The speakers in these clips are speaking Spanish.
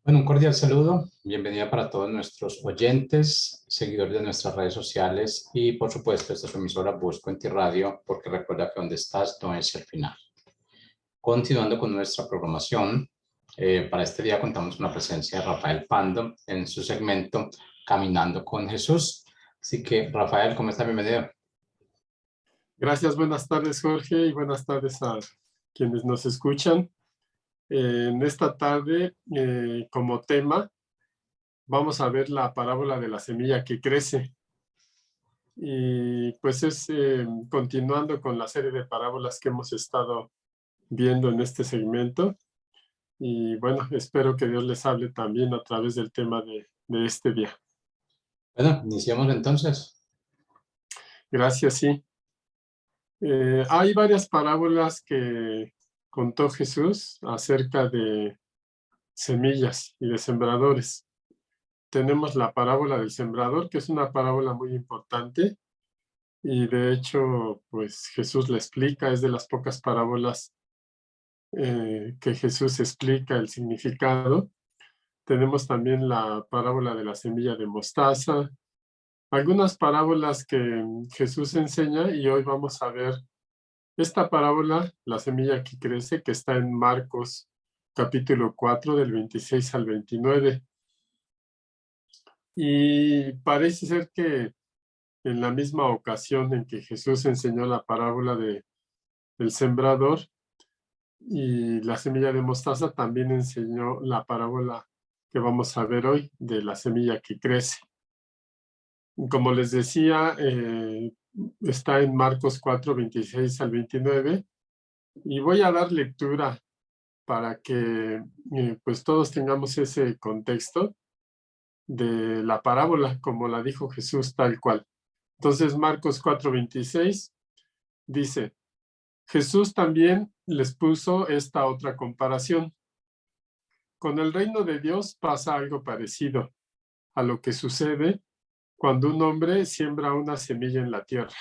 Bueno, un cordial saludo, bienvenida para todos nuestros oyentes, seguidores de nuestras redes sociales y por supuesto esta es su emisora Busco en Ti Radio, porque recuerda que donde estás no es el final. Continuando con nuestra programación, para este día contamos con la presencia de Rafael Pando en su segmento Caminando con Jesús. Así que Rafael, ¿cómo está? Bienvenido. Gracias, buenas tardes Jorge y buenas tardes a quienes nos escuchan. En esta tarde, como tema, vamos a ver la parábola de la semilla que crece. Y pues es continuando con la serie de parábolas que hemos estado viendo en este segmento. Y bueno, espero que Dios les hable también a través del tema de este día. Bueno, iniciamos entonces. Gracias, sí. Hay varias parábolas que contó Jesús acerca de semillas y de sembradores. Tenemos la parábola del sembrador, que es una parábola muy importante, y de hecho, pues Jesús la explica, es de las pocas parábolas que Jesús explica el significado. Tenemos también la parábola de la semilla de mostaza, algunas parábolas que Jesús enseña, y hoy vamos a ver esta parábola, la semilla que crece, que está en Marcos capítulo 4 del 26 al 29. Y parece ser que en la misma ocasión en que Jesús enseñó la parábola del sembrador y la semilla de mostaza, también enseñó la parábola que vamos a ver hoy de la semilla que crece. Como les decía, está en Marcos 4, 26 al 29, y voy a dar lectura para que pues todos tengamos ese contexto de la parábola, como la dijo Jesús tal cual. Entonces, Marcos 4:26 dice, Jesús también les puso esta otra comparación. Con el reino de Dios pasa algo parecido a lo que sucede cuando un hombre siembra una semilla en la tierra.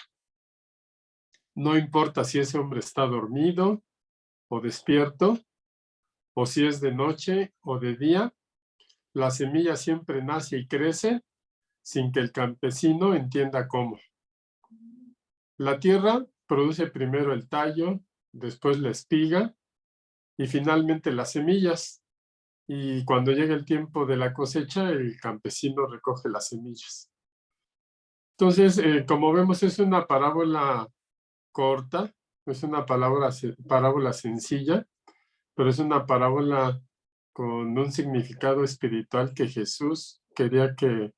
No importa si ese hombre está dormido o despierto, o si es de noche o de día, la semilla siempre nace y crece sin que el campesino entienda cómo. La tierra produce primero el tallo, después la espiga y finalmente las semillas. Y cuando llega el tiempo de la cosecha, el campesino recoge las semillas. Entonces, como vemos, es una parábola corta, es una parábola sencilla, pero es una parábola con un significado espiritual que Jesús quería que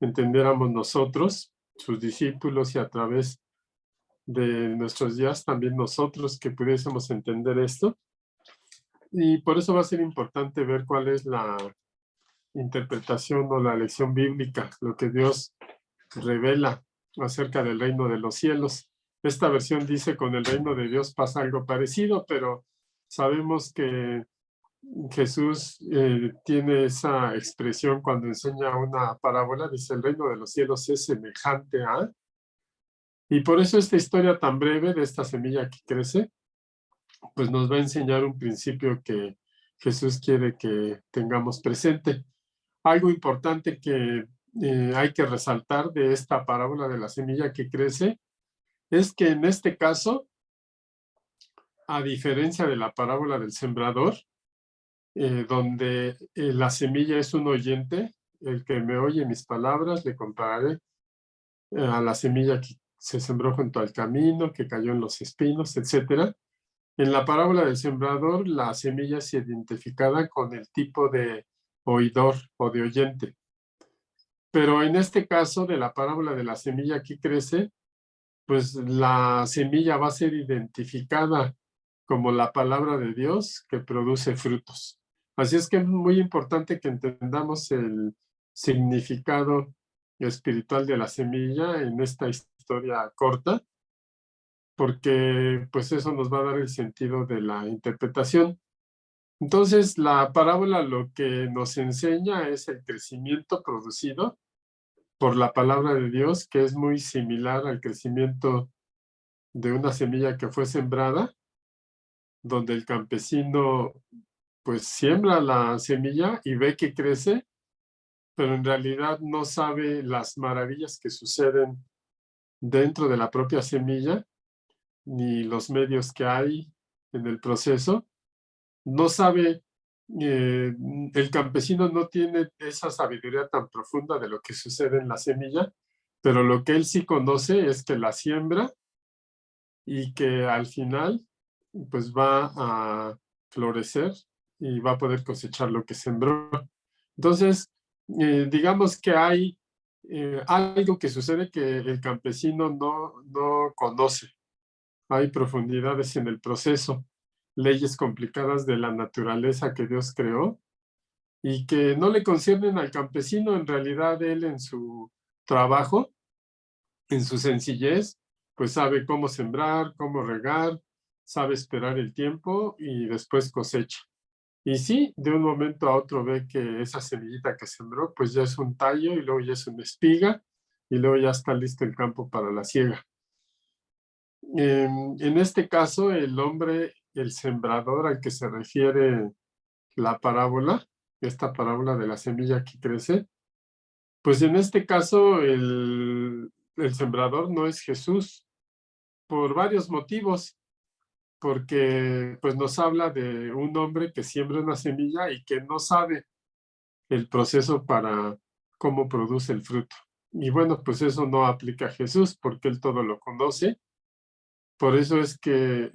entendiéramos nosotros, sus discípulos, y a través de nuestros días también nosotros que pudiésemos entender esto. Y por eso va a ser importante ver cuál es la interpretación o la lección bíblica, lo que Dios revela acerca del reino de los cielos. Esta versión dice, con el reino de Dios pasa algo parecido, pero sabemos que Jesús tiene esa expresión cuando enseña una parábola, dice, el reino de los cielos es semejante a, y por eso esta historia tan breve de esta semilla que crece, pues nos va a enseñar un principio que Jesús quiere que tengamos presente. Algo importante que hay que resaltar de esta parábola de la semilla que crece es que en este caso, a diferencia de la parábola del sembrador, donde la semilla es un oyente, el que me oye mis palabras, le compararé a la semilla que se sembró junto al camino, que cayó en los espinos, etcétera. En la parábola del sembrador, la semilla es identificada con el tipo de oidor o de oyente. Pero en este caso de la parábola de la semilla que crece, pues la semilla va a ser identificada como la palabra de Dios que produce frutos. Así es que es muy importante que entendamos el significado espiritual de la semilla en esta historia corta, porque pues eso nos va a dar el sentido de la interpretación. Entonces, la parábola lo que nos enseña es el crecimiento producido por la palabra de Dios, que es muy similar al crecimiento de una semilla que fue sembrada, donde el campesino pues siembra la semilla y ve que crece, pero en realidad no sabe las maravillas que suceden dentro de la propia semilla, ni los medios que hay en el proceso. No sabe, el campesino no tiene esa sabiduría tan profunda de lo que sucede en la semilla, pero lo que él sí conoce es que la siembra y que al final pues va a florecer y va a poder cosechar lo que sembró. Entonces, digamos que hay algo que sucede que el campesino no conoce. Hay profundidades en el proceso, leyes complicadas de la naturaleza que Dios creó y que no le conciernen al campesino. En realidad, él en su trabajo, en su sencillez, pues sabe cómo sembrar, cómo regar, sabe esperar el tiempo y después cosecha. Y sí, de un momento a otro ve que esa semillita que sembró, pues ya es un tallo y luego ya es una espiga y luego ya está listo el campo para la siega. En este caso, el hombre, el sembrador al que se refiere la parábola, esta parábola de la semilla que crece, pues en este caso el sembrador no es Jesús por varios motivos, porque pues nos habla de un hombre que siembra una semilla y que no sabe el proceso para cómo produce el fruto. Y bueno, pues eso no aplica a Jesús porque él todo lo conoce. Por eso es que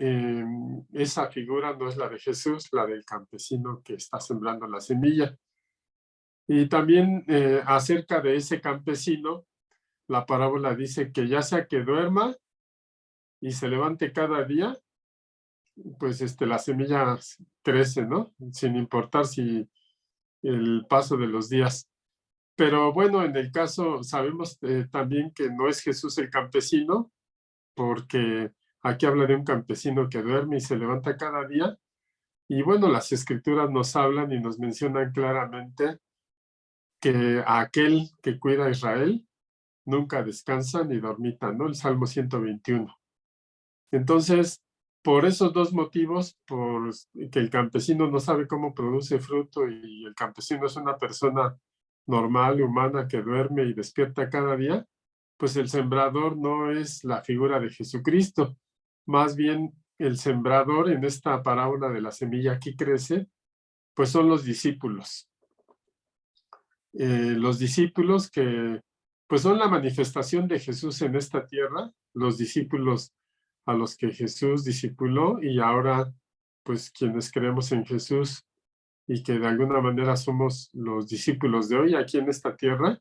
esa figura no es la de Jesús, la del campesino que está sembrando la semilla. Y también acerca de ese campesino, la parábola dice que ya sea que duerma y se levante cada día, pues la semilla crece, ¿no? Sin importar si el paso de los días. Pero bueno, en el caso sabemos también que no es Jesús el campesino, porque aquí habla de un campesino que duerme y se levanta cada día. Y bueno, las escrituras nos hablan y nos mencionan claramente que aquel que cuida a Israel nunca descansa ni dormita, ¿no? El Salmo 121. Entonces, por esos dos motivos, por que el campesino no sabe cómo produce fruto y el campesino es una persona normal, humana, que duerme y despierta cada día, pues el sembrador no es la figura de Jesucristo. Más bien, el sembrador en esta parábola de la semilla que crece, pues son los discípulos. Los discípulos que pues son la manifestación de Jesús en esta tierra, los discípulos a los que Jesús discipuló y ahora pues quienes creemos en Jesús y que de alguna manera somos los discípulos de hoy aquí en esta tierra,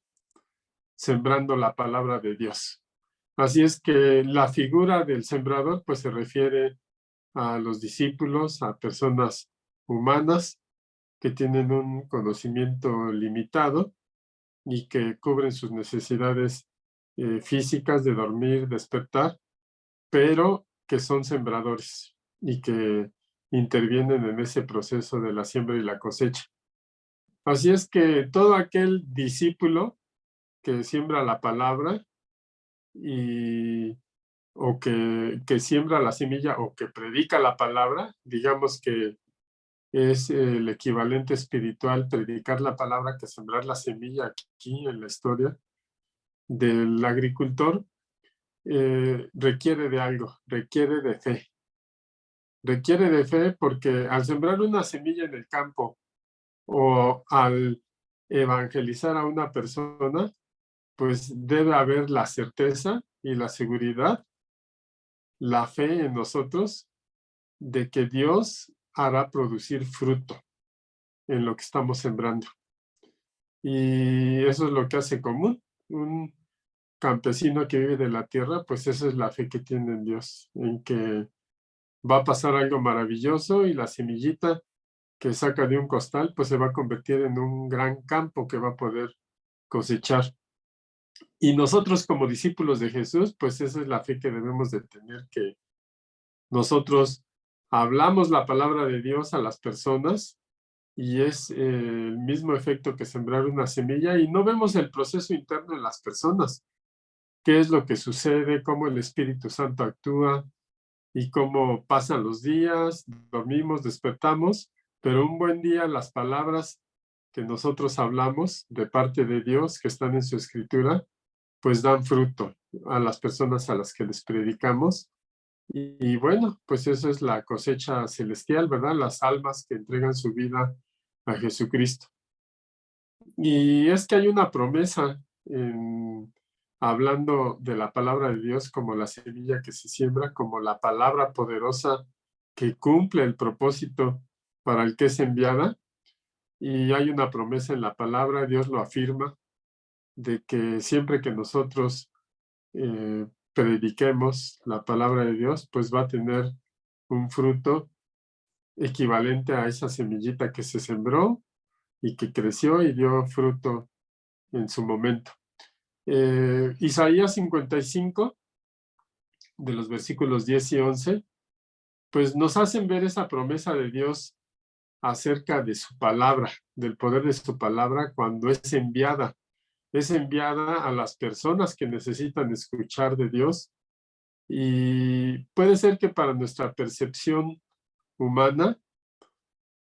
sembrando la palabra de Dios. Así es que la figura del sembrador pues se refiere a los discípulos, a personas humanas que tienen un conocimiento limitado y que cubren sus necesidades físicas de dormir, despertar, pero que son sembradores y que intervienen en ese proceso de la siembra y la cosecha. Así es que todo aquel discípulo que siembra la palabra y, o que siembra la semilla o que predica la palabra, digamos que es el equivalente espiritual predicar la palabra que sembrar la semilla aquí en la historia del agricultor, requiere de algo, requiere de fe. Requiere de fe porque al sembrar una semilla en el campo o al evangelizar a una persona, pues debe haber la certeza y la seguridad, la fe en nosotros de que Dios hará producir fruto en lo que estamos sembrando. Y eso es lo que hace común. Un campesino que vive de la tierra, pues esa es la fe que tiene en Dios, en que va a pasar algo maravilloso y la semillita que saca de un costal, pues se va a convertir en un gran campo que va a poder cosechar. Y nosotros como discípulos de Jesús, pues esa es la fe que debemos de tener, que nosotros hablamos la palabra de Dios a las personas y es el mismo efecto que sembrar una semilla y no vemos el proceso interno en las personas. ¿Qué es lo que sucede? ¿Cómo el Espíritu Santo actúa? Y cómo pasan los días, dormimos, despertamos, Pero un buen día las palabras que nosotros hablamos de parte de Dios, que están en su escritura, pues dan fruto a las personas a las que les predicamos. Y bueno, pues eso es la cosecha celestial, ¿verdad? Las almas que entregan su vida a Jesucristo. Y es que hay una promesa hablando de la palabra de Dios como la semilla que se siembra, como la palabra poderosa que cumple el propósito para el que es enviada. Y hay una promesa en la palabra, Dios lo afirma, de que siempre que nosotros prediquemos la palabra de Dios, pues va a tener un fruto equivalente a esa semillita que se sembró y que creció y dio fruto en su momento. Isaías 55, de los versículos 10 y 11, pues nos hacen ver esa promesa de Dios acerca de su palabra, del poder de su palabra cuando es enviada. Es enviada a las personas que necesitan escuchar de Dios. Y puede ser que para nuestra percepción humana,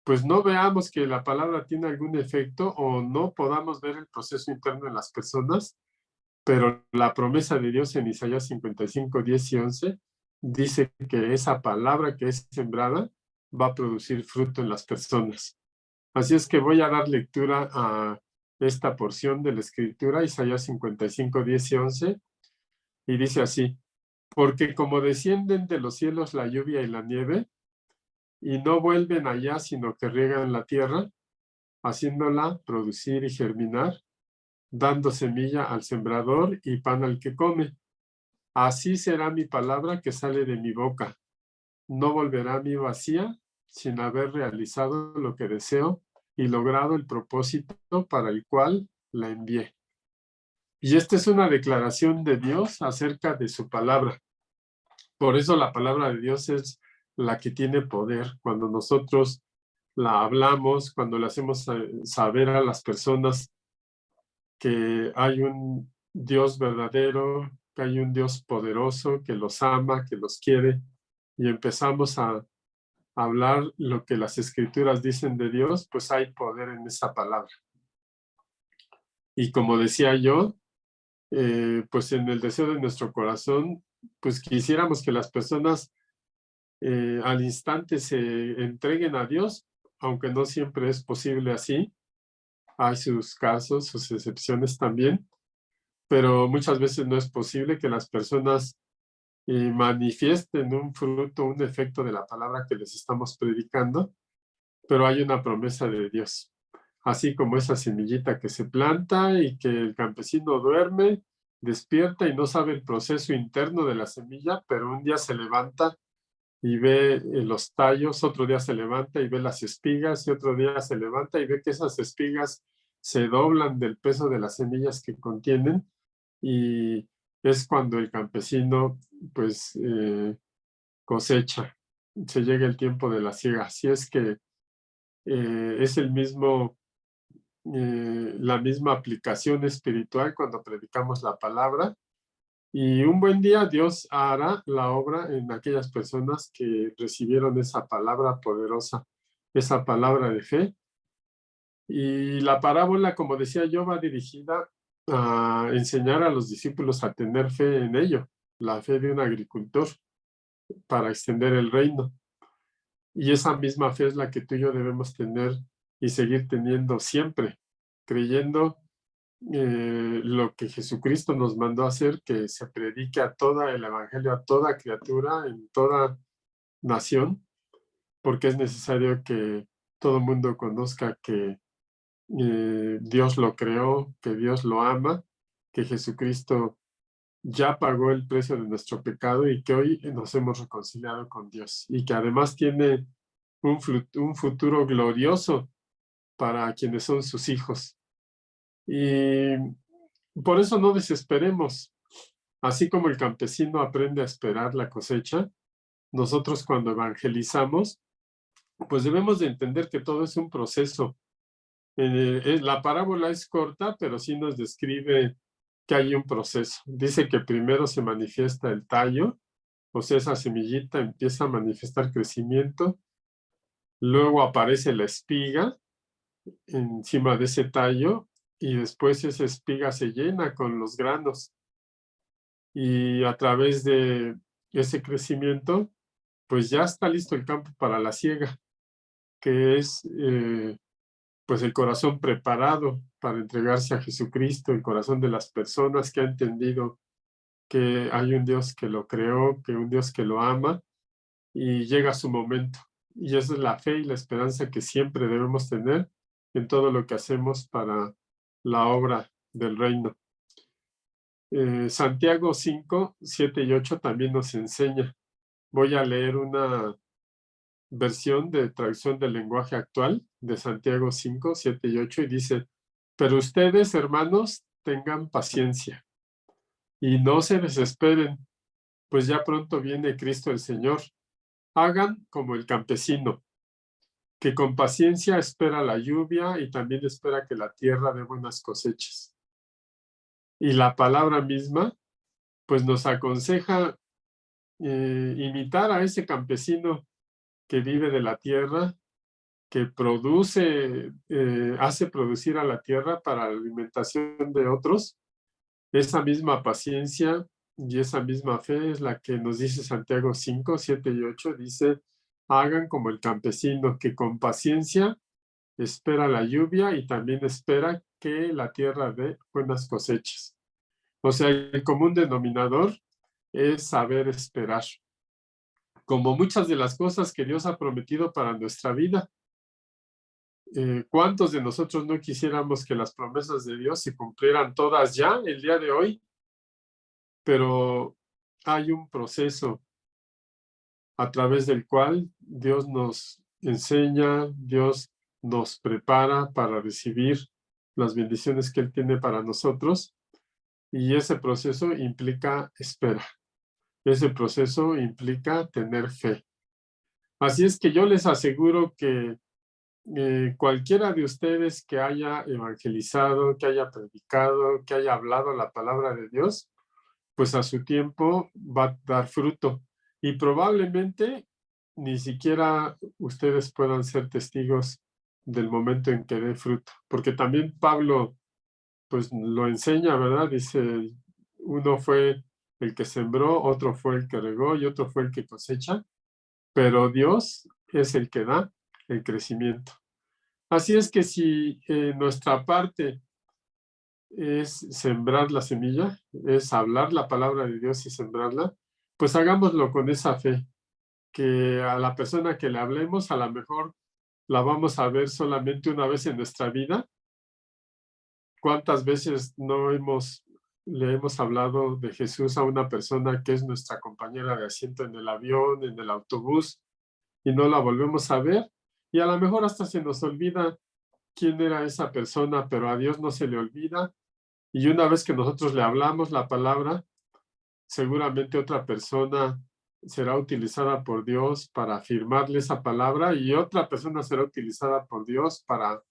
pues no veamos que la palabra tiene algún efecto o no podamos ver el proceso interno en las personas, pero la promesa de Dios en Isaías 55, 10 y 11 dice que esa palabra que es sembrada va a producir fruto en las personas. Así es que voy a dar lectura a esta porción de la Escritura, Isaías 55, 10 y 11, y dice así: porque como descienden de los cielos la lluvia y la nieve, y no vuelven allá, sino que riegan la tierra, haciéndola producir y germinar, dando semilla al sembrador y pan al que come. Así será mi palabra que sale de mi boca. No volverá a mí vacía, sin haber realizado lo que deseo y logrado el propósito para el cual la envié. Y esta es una declaración de Dios acerca de su palabra. Por eso la palabra de Dios es la que tiene poder. Cuando nosotros la hablamos, cuando le hacemos saber a las personas que hay un Dios verdadero, que hay un Dios poderoso, que los ama, que los quiere, y empezamos a hablar lo que las escrituras dicen de Dios, pues hay poder en esa palabra. Y como decía yo, pues en el deseo de nuestro corazón, pues quisiéramos que las personas al instante se entreguen a Dios, aunque no siempre es posible así. Hay sus casos, sus excepciones también, pero muchas veces no es posible que las personas manifiesten un fruto, un efecto de la palabra que les estamos predicando, pero hay una promesa de Dios. Así como esa semillita que se planta y que el campesino duerme, despierta y no sabe el proceso interno de la semilla, pero un día se levanta y ve los tallos, otro día se levanta y ve las espigas, y otro día se levanta y ve que esas espigas se doblan del peso de las semillas que contienen, y es cuando el campesino pues cosecha, se llega el tiempo de la siega. Así es que es la misma aplicación espiritual cuando predicamos la palabra. Y un buen día Dios hará la obra en aquellas personas que recibieron esa palabra poderosa, esa palabra de fe. Y la parábola, como decía yo, va dirigida a enseñar a los discípulos a tener fe en ello, la fe de un agricultor para extender el reino. Y esa misma fe es la que tú y yo debemos tener y seguir teniendo siempre, creyendo lo que Jesucristo nos mandó a hacer, que se predique a toda el evangelio, a toda criatura, en toda nación, porque es necesario que todo el mundo conozca que Dios lo creó, que Dios lo ama, que Jesucristo ya pagó el precio de nuestro pecado y que hoy nos hemos reconciliado con Dios, y que además tiene un futuro glorioso para quienes son sus hijos. Y por eso no desesperemos. Así como el campesino aprende a esperar la cosecha, nosotros cuando evangelizamos, pues debemos de entender que todo es un proceso. La parábola es corta, pero sí nos describe que hay un proceso. Dice que primero se manifiesta el tallo, o sea, esa semillita empieza a manifestar crecimiento, luego aparece la espiga encima de ese tallo y después esa espiga se llena con los granos y a través de ese crecimiento, pues ya está listo el campo para la siega, que es pues el corazón preparado para entregarse a Jesucristo, el corazón de las personas que ha entendido que hay un Dios que lo creó, que un Dios que lo ama y llega su momento. Y esa es la fe y la esperanza que siempre debemos tener en todo lo que hacemos para la obra del reino. Santiago 5, 7 y 8 también nos enseña. Voy a leer una versión de traducción del lenguaje actual de Santiago 5, 7 y 8 y dice, pero ustedes, hermanos, tengan paciencia y no se desesperen, pues ya pronto viene Cristo el Señor. Hagan como el campesino, que con paciencia espera la lluvia y también espera que la tierra dé buenas cosechas. Y la palabra misma, pues nos aconseja imitar a ese campesino que vive de la tierra, que produce, hace producir a la tierra para la alimentación de otros. Esa misma paciencia y esa misma fe es la que nos dice Santiago 5, 7 y 8. Dice, hagan como el campesino, que con paciencia espera la lluvia y también espera que la tierra dé buenas cosechas. O sea, el común denominador es saber esperar. Como muchas de las cosas que Dios ha prometido para nuestra vida. ¿Cuántos de nosotros no quisiéramos que las promesas de Dios se cumplieran todas ya el día de hoy? Pero hay un proceso a través del cual Dios nos enseña, Dios nos prepara para recibir las bendiciones que Él tiene para nosotros. Y ese proceso implica espera. Ese proceso implica tener fe. Así es que yo les aseguro que cualquiera de ustedes que haya evangelizado, que haya predicado, que haya hablado la palabra de Dios, pues a su tiempo va a dar fruto. Y probablemente ni siquiera ustedes puedan ser testigos del momento en que dé fruto. Porque también Pablo, pues lo enseña, ¿verdad? Dice, uno fue el que sembró, otro fue el que regó y otro fue el que cosecha, pero Dios es el que da el crecimiento. Así es que si nuestra parte es sembrar la semilla, es hablar la palabra de Dios y sembrarla, pues hagámoslo con esa fe, que a la persona que le hablemos a lo mejor la vamos a ver solamente una vez en nuestra vida. ¿Cuántas veces no le hemos hablado de Jesús a una persona que es nuestra compañera de asiento en el avión, en el autobús, y no la volvemos a ver? Y a lo mejor hasta se nos olvida quién era esa persona, pero a Dios no se le olvida. Y una vez que nosotros le hablamos la palabra, seguramente otra persona será utilizada por Dios para afirmarle esa palabra y otra persona será utilizada por Dios para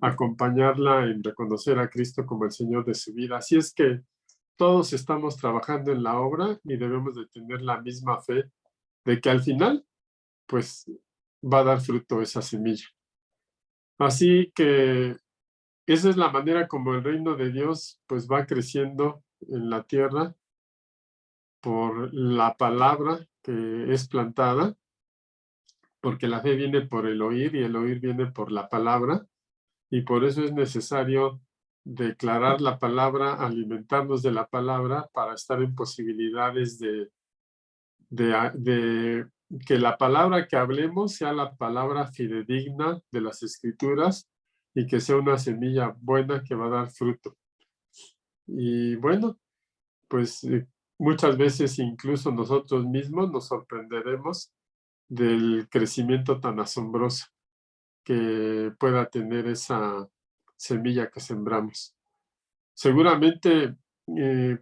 acompañarla en reconocer a Cristo como el Señor de su vida. Así es que todos estamos trabajando en la obra y debemos de tener la misma fe de que al final, pues, va a dar fruto esa semilla. Así que esa es la manera como el reino de Dios pues va creciendo en la tierra por la palabra que es plantada, porque la fe viene por el oír y el oír viene por la palabra, y por eso es necesario declarar la palabra, alimentarnos de la palabra para estar en posibilidades de que la palabra que hablemos sea la palabra fidedigna de las Escrituras y que sea una semilla buena que va a dar fruto. Y bueno, pues muchas veces incluso nosotros mismos nos sorprenderemos del crecimiento tan asombroso que pueda tener esa semilla que sembramos. Seguramente,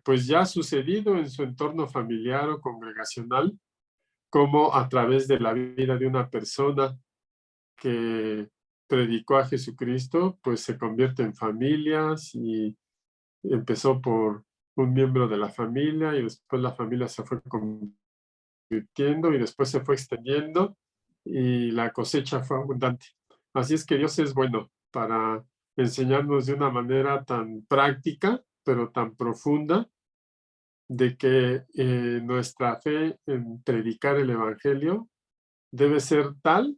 pues ya ha sucedido en su entorno familiar o congregacional, como a través de la vida de una persona que predicó a Jesucristo, pues se convierte en familias y empezó por un miembro de la familia y después la familia se fue convirtiendo y después se fue extendiendo y la cosecha fue abundante. Así es que Dios es bueno para enseñarnos de una manera tan práctica, pero tan profunda, de que nuestra fe en predicar el evangelio debe ser tal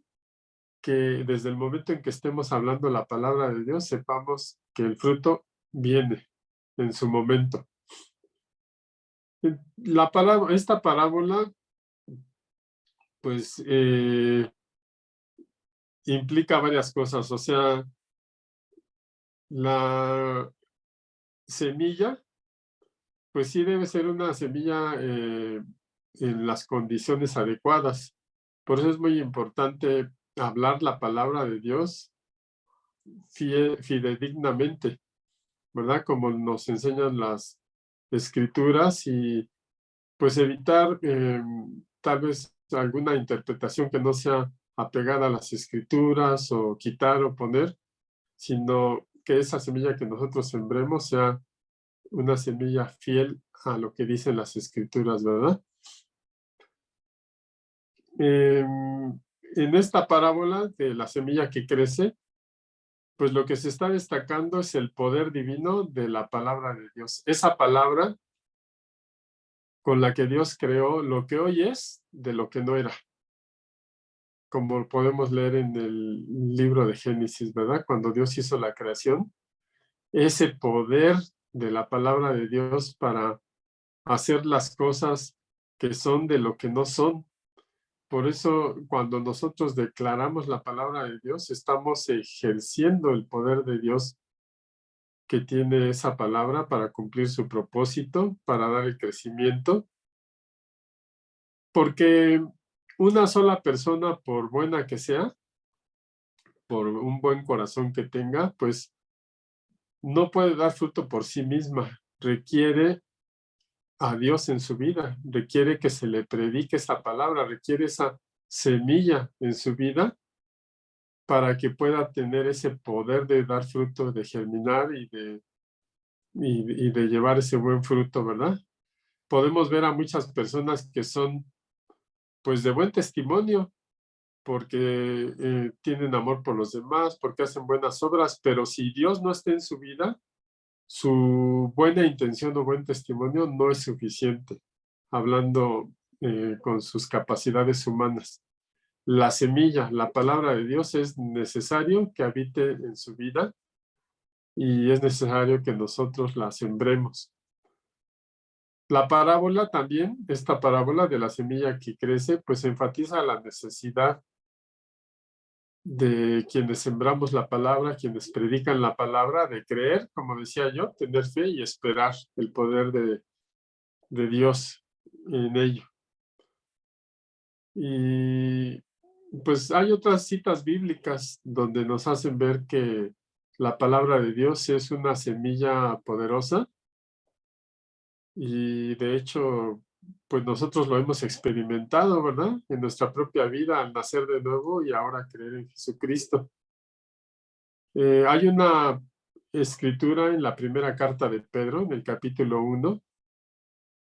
que desde el momento en que estemos hablando la palabra de Dios, sepamos que el fruto viene en su momento. Esta parábola, pues, implica varias cosas. O sea, la semilla, pues sí debe ser una semilla en las condiciones adecuadas. Por eso es muy importante hablar la palabra de Dios fidedignamente, ¿verdad? Como nos enseñan las escrituras, y pues evitar tal vez alguna interpretación que no sea apegada a las escrituras, o quitar o poner, sino que esa semilla que nosotros sembremos sea una semilla fiel a lo que dicen las escrituras, ¿verdad? En esta parábola de la semilla que crece, pues lo que se está destacando es el poder divino de la palabra de Dios. Esa palabra con la que Dios creó lo que hoy es de lo que no era. Como podemos leer en el libro de Génesis, ¿verdad? Cuando Dios hizo la creación, ese poder de la palabra de Dios para hacer las cosas que son de lo que no son. Por eso, cuando nosotros declaramos la palabra de Dios, estamos ejerciendo el poder de Dios que tiene esa palabra para cumplir su propósito, para dar el crecimiento. Porque una sola persona, por buena que sea, por un buen corazón que tenga, pues no puede dar fruto por sí misma. Requiere a Dios en su vida, requiere que se le predique esa palabra, requiere esa semilla en su vida para que pueda tener ese poder de dar fruto, de germinar y de llevar ese buen fruto, ¿verdad? Podemos ver a muchas personas que son, pues, de buen testimonio, porque tienen amor por los demás, porque hacen buenas obras, pero si Dios no está en su vida, su buena intención o buen testimonio no es suficiente, hablando con sus capacidades humanas. La semilla, la palabra de Dios, es necesario que habite en su vida, y es necesario que nosotros la sembremos. La parábola también, esta parábola de la semilla que crece, pues enfatiza la necesidad de quienes sembramos la palabra, quienes predican la palabra, de creer, como decía yo, tener fe y esperar el poder de Dios en ello. Y pues hay otras citas bíblicas donde nos hacen ver que la palabra de Dios es una semilla poderosa, y de hecho, pues nosotros lo hemos experimentado, ¿verdad? En nuestra propia vida, al nacer de nuevo y ahora creer en Jesucristo. Hay una escritura en la primera carta de Pedro, en el capítulo 1,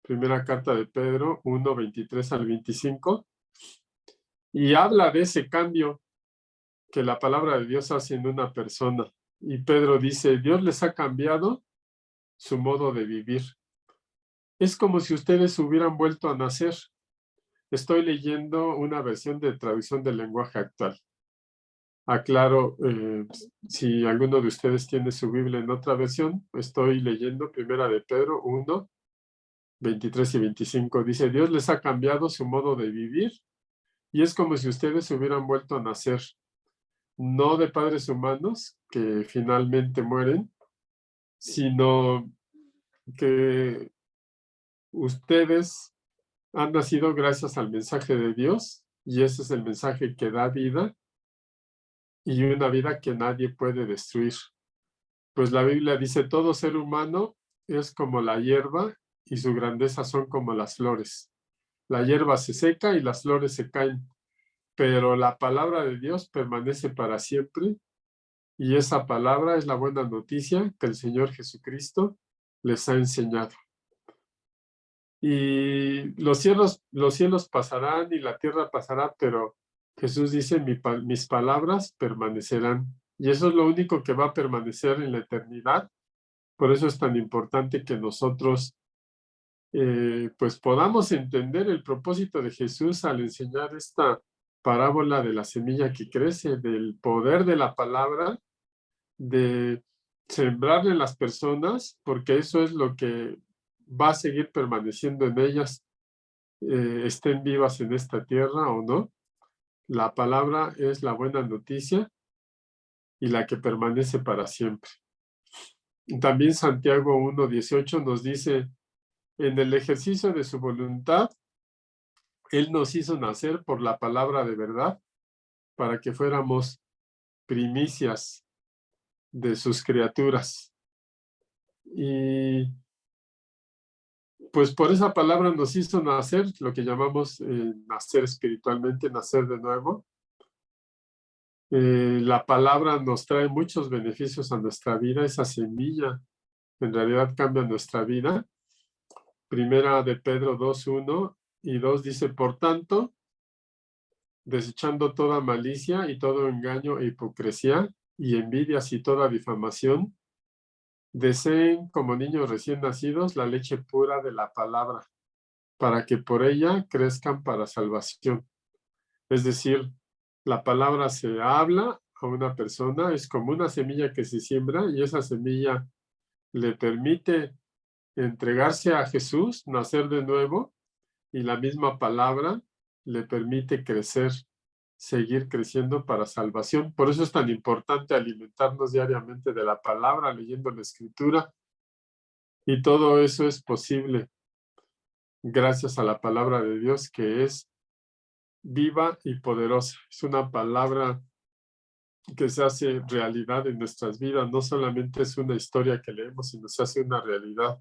primera carta de Pedro 1, 23 al 25, y habla de ese cambio que la palabra de Dios hace en una persona. Y Pedro dice: Dios les ha cambiado su modo de vivir. Es como si ustedes hubieran vuelto a nacer. Estoy leyendo una versión de traducción del lenguaje actual. Aclaro, si alguno de ustedes tiene su Biblia en otra versión, estoy leyendo primera de Pedro 1, 23 y 25. Dice: Dios les ha cambiado su modo de vivir, y es como si ustedes hubieran vuelto a nacer, no de padres humanos que finalmente mueren, sino que ustedes han nacido gracias al mensaje de Dios, y ese es el mensaje que da vida, y una vida que nadie puede destruir. Pues la Biblia dice: todo ser humano es como la hierba, y su grandeza son como las flores. La hierba se seca y las flores se caen, pero la palabra de Dios permanece para siempre, y esa palabra es la buena noticia que el Señor Jesucristo les ha enseñado. Y los cielos pasarán y la tierra pasará, pero Jesús dice, mis palabras permanecerán. Y eso es lo único que va a permanecer en la eternidad. Por eso es tan importante que nosotros pues podamos entender el propósito de Jesús al enseñar esta parábola de la semilla que crece, del poder de la palabra, de sembrarle en las personas, porque eso es lo que va a seguir permaneciendo en ellas, estén vivas en esta tierra o no. La palabra es la buena noticia y la que permanece para siempre. También Santiago 1:18 nos dice, en el ejercicio de su voluntad, Él nos hizo nacer por la palabra de verdad para que fuéramos primicias de sus criaturas. Y pues por esa palabra nos hizo nacer, lo que llamamos nacer espiritualmente, nacer de nuevo. La palabra nos trae muchos beneficios a nuestra vida, esa semilla en realidad cambia nuestra vida. Primera de Pedro 2:1 y 2 dice, por tanto, desechando toda malicia y todo engaño e hipocresía y envidias y toda difamación, deseen como niños recién nacidos la leche pura de la palabra, para que por ella crezcan para salvación. Es decir, la palabra se habla a una persona, es como una semilla que se siembra y esa semilla le permite entregarse a Jesús, nacer de nuevo, y la misma palabra le permite crecer, seguir creciendo para salvación. Por eso es tan importante alimentarnos diariamente de la palabra, leyendo la Escritura, y todo eso es posible gracias a la palabra de Dios, que es viva y poderosa. Es una palabra que se hace realidad en nuestras vidas. No solamente es una historia que leemos, sino se hace una realidad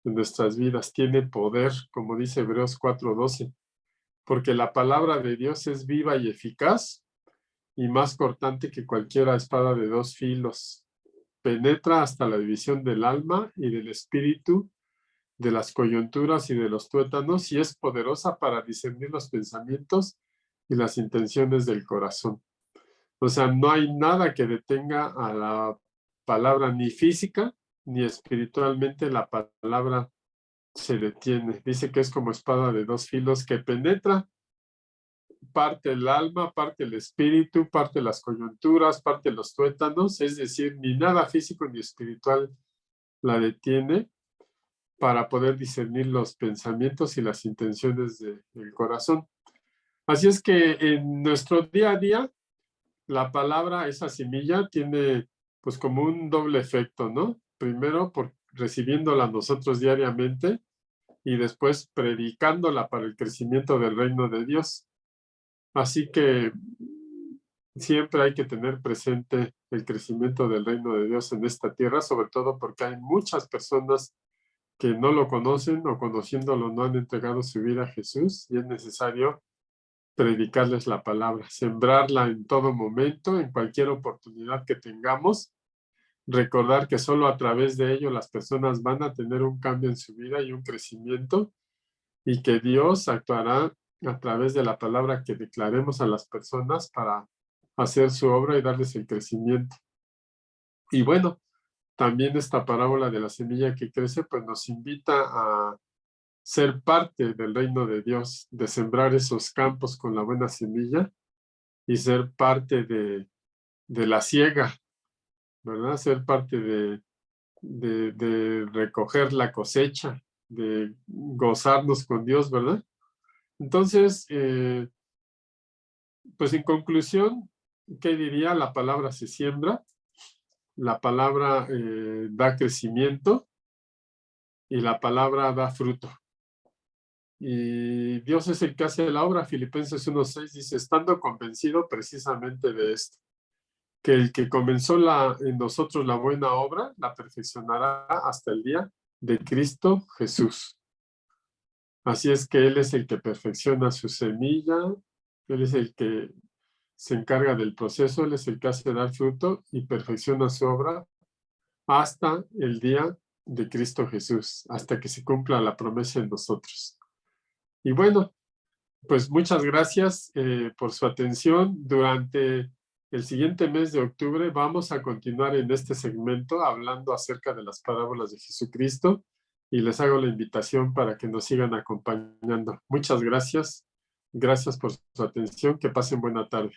en nuestras vidas. Tiene poder, como dice Hebreos 4:12, porque la palabra de Dios es viva y eficaz y más cortante que cualquier espada de dos filos. Penetra hasta la división del alma y del espíritu, de las coyunturas y de los tuétanos, y es poderosa para discernir los pensamientos y las intenciones del corazón. O sea, no hay nada que detenga a la palabra, ni física ni espiritualmente la palabra se detiene. Dice que es como espada de dos filos que penetra, parte el alma, parte el espíritu, parte las coyunturas, parte los tuétanos, es decir, ni nada físico ni espiritual la detiene para poder discernir los pensamientos y las intenciones del corazón. Así es que en nuestro día a día, la palabra, esa semilla, tiene pues como un doble efecto, ¿no? Primero, por recibiéndola nosotros diariamente y después predicándola para el crecimiento del reino de Dios. Así que siempre hay que tener presente el crecimiento del reino de Dios en esta tierra, sobre todo porque hay muchas personas que no lo conocen o conociéndolo no han entregado su vida a Jesús y es necesario predicarles la palabra, sembrarla en todo momento, en cualquier oportunidad que tengamos, recordar que solo a través de ello las personas van a tener un cambio en su vida y un crecimiento y que Dios actuará a través de la palabra que declaremos a las personas para hacer su obra y darles el crecimiento. Y bueno, también esta parábola de la semilla que crece, pues nos invita a ser parte del reino de Dios, de sembrar esos campos con la buena semilla y ser parte de la siega, ¿verdad? Ser parte de recoger la cosecha, de gozarnos con Dios, ¿verdad? Entonces, pues en conclusión, ¿qué diría? La palabra se siembra, la palabra da crecimiento y la palabra da fruto. Y Dios es el que hace la obra. Filipenses 1:6 dice, estando convencido precisamente de esto, que el que comenzó en nosotros la buena obra, la perfeccionará hasta el día de Cristo Jesús. Así es que Él es el que perfecciona su semilla, Él es el que se encarga del proceso, Él es el que hace dar fruto y perfecciona su obra hasta el día de Cristo Jesús, hasta que se cumpla la promesa en nosotros. Y bueno, Pues muchas gracias por su atención. Durante el siguiente mes de octubre vamos a continuar en este segmento hablando acerca de las parábolas de Jesucristo y les hago la invitación para que nos sigan acompañando. Muchas gracias. Gracias por su atención. Que pasen buena tarde.